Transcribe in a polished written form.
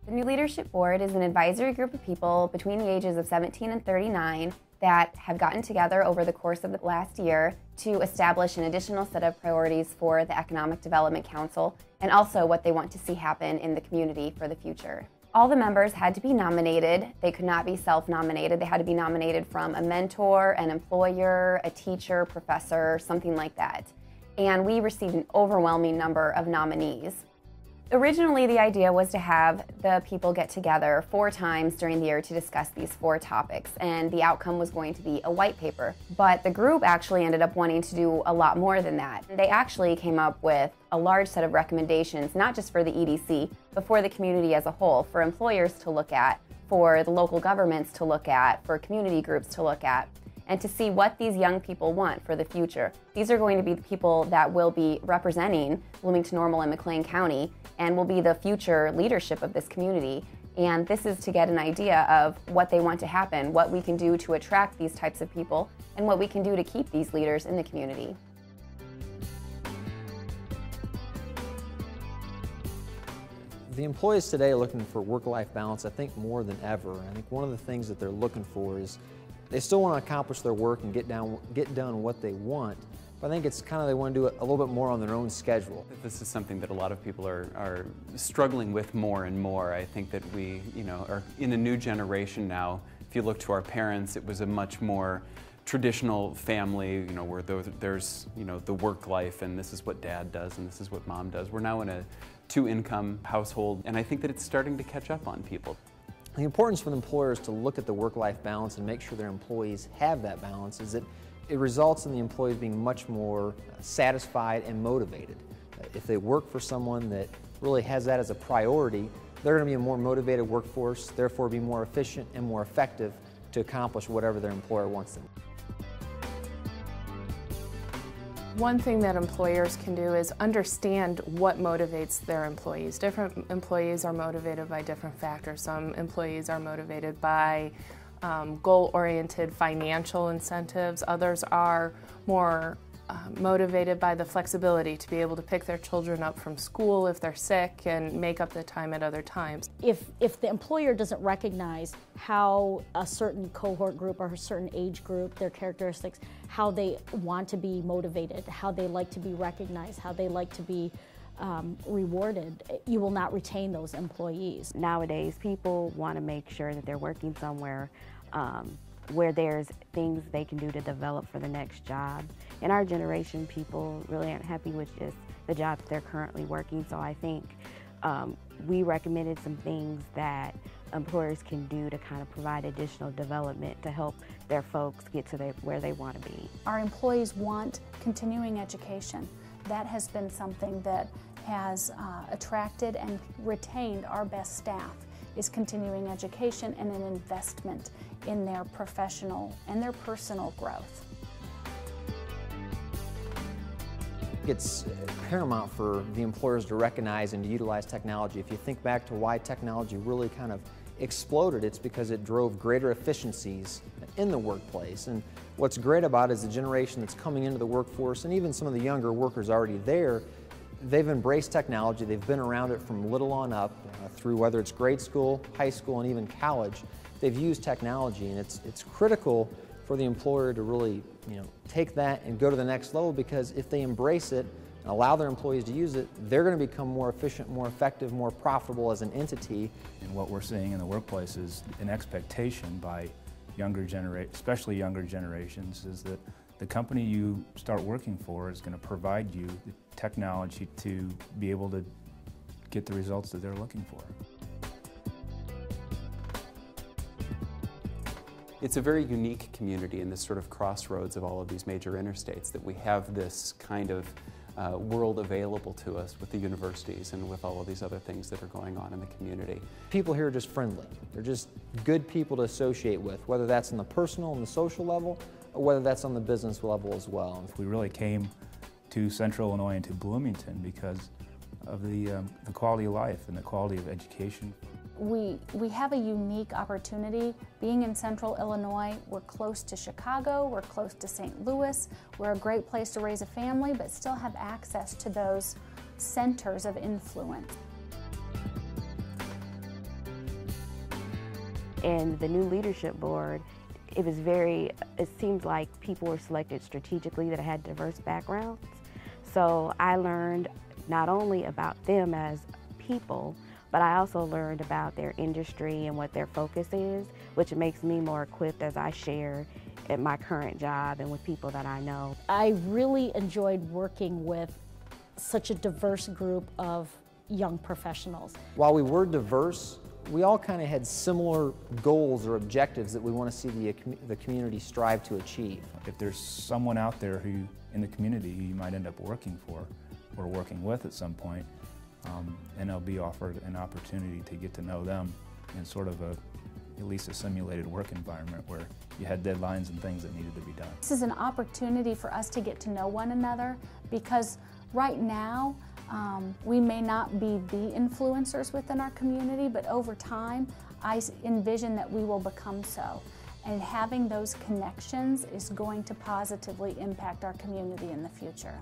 The New Leadership Board is an advisory group of people between the ages of 17 and 39 that have gotten together over the course of the last year to establish an additional set of priorities for the Economic Development Council and also what they want to see happen in the community for the future. All the members had to be nominated. They could not be self-nominated. They had to be nominated from a mentor, an employer, a teacher, professor, something like that. And we received an overwhelming number of nominees. Originally, the idea was to have the people get together 4 times during the year to discuss these 4 topics, and the outcome was going to be a white paper. But the group actually ended up wanting to do a lot more than that. They actually came up with a large set of recommendations, not just for the EDC, but for the community as a whole, for employers to look at, for the local governments to look at, for community groups to look at, and to see what these young people want for the future. These are going to be the people that will be representing Bloomington-Normal and McLean County and will be the future leadership of this community. And this is to get an idea of what they want to happen, what we can do to attract these types of people, and what we can do to keep these leaders in the community. The employees today are looking for work-life balance, I think, more than ever. I think one of the things that they're looking for is they still want to accomplish their work and get done what they want, but I think it's kind of they want to do it a little bit more on their own schedule. This is something that a lot of people are struggling with more and more. I think that we, are in a new generation now. If you look to our parents, it was a much more traditional family, where there's the work life, and this is what dad does and this is what mom does. We're now in a 2-income household, and I think that it's starting to catch up on people. The importance for the employers to look at the work-life balance and make sure their employees have that balance is that it results in the employees being much more satisfied and motivated. If they work for someone that really has that as a priority, they're going to be a more motivated workforce, therefore be more efficient and more effective to accomplish whatever their employer wants them. One thing that employers can do is understand what motivates their employees. Different employees are motivated by different factors. Some employees are motivated by goal-oriented financial incentives. Others are more motivated by the flexibility to be able to pick their children up from school if they're sick and make up the time at other times. If the employer doesn't recognize how a certain cohort group or a certain age group, their characteristics, how they want to be motivated, how they like to be recognized, how they like to be rewarded, you will not retain those employees. Nowadays, people want to make sure that they're working somewhere where there's things they can do to develop for the next job. In our generation, people really aren't happy with just the jobs they're currently working, so I think we recommended some things that employers can do to kind of provide additional development to help their folks get to where they want to be. Our employees want continuing education. That has been something that has attracted and retained our best staff, is continuing education and an investment in their professional and their personal growth. It's paramount for the employers to recognize and to utilize technology. If you think back to why technology really kind of exploded, it's because it drove greater efficiencies in the workplace. And what's great about it is the generation that's coming into the workforce, and even some of the younger workers already there, they've embraced technology. They've been around it from little on up through whether it's grade school, high school, and even college. They've used technology, and it's critical for the employer to really take that and go to the next level, because if they embrace it and allow their employees to use it, they're going to become more efficient, more effective, more profitable as an entity. And what we're seeing in the workplace is an expectation by especially younger generations, is that the company you start working for is going to provide you the technology to be able to get the results that they're looking for. It's a very unique community in this sort of crossroads of all of these major interstates, that we have this kind of world available to us with the universities and with all of these other things that are going on in the community. People here are just friendly. They're just good people to associate with, whether that's on the personal and the social level, or whether that's on the business level as well. We really came to Central Illinois and to Bloomington because of the quality of life and the quality of education. We have a unique opportunity being in Central Illinois. We're close to Chicago, we're close to St. Louis. We're a great place to raise a family, but still have access to those centers of influence. And the new leadership board, it seems like people were selected strategically that had diverse backgrounds. So I learned not only about them as people, but I also learned about their industry and what their focus is, which makes me more equipped as I share at my current job and with people that I know. I really enjoyed working with such a diverse group of young professionals. While we were diverse, we all kind of had similar goals or objectives that we want to see the community strive to achieve. If there's someone out there who, in the community, who you might end up working for or working with at some point, and they'll be offered an opportunity to get to know them in sort of at least a simulated work environment where you had deadlines and things that needed to be done. This is an opportunity for us to get to know one another, because right now we may not be the influencers within our community, but over time I envision that we will become so. And having those connections is going to positively impact our community in the future.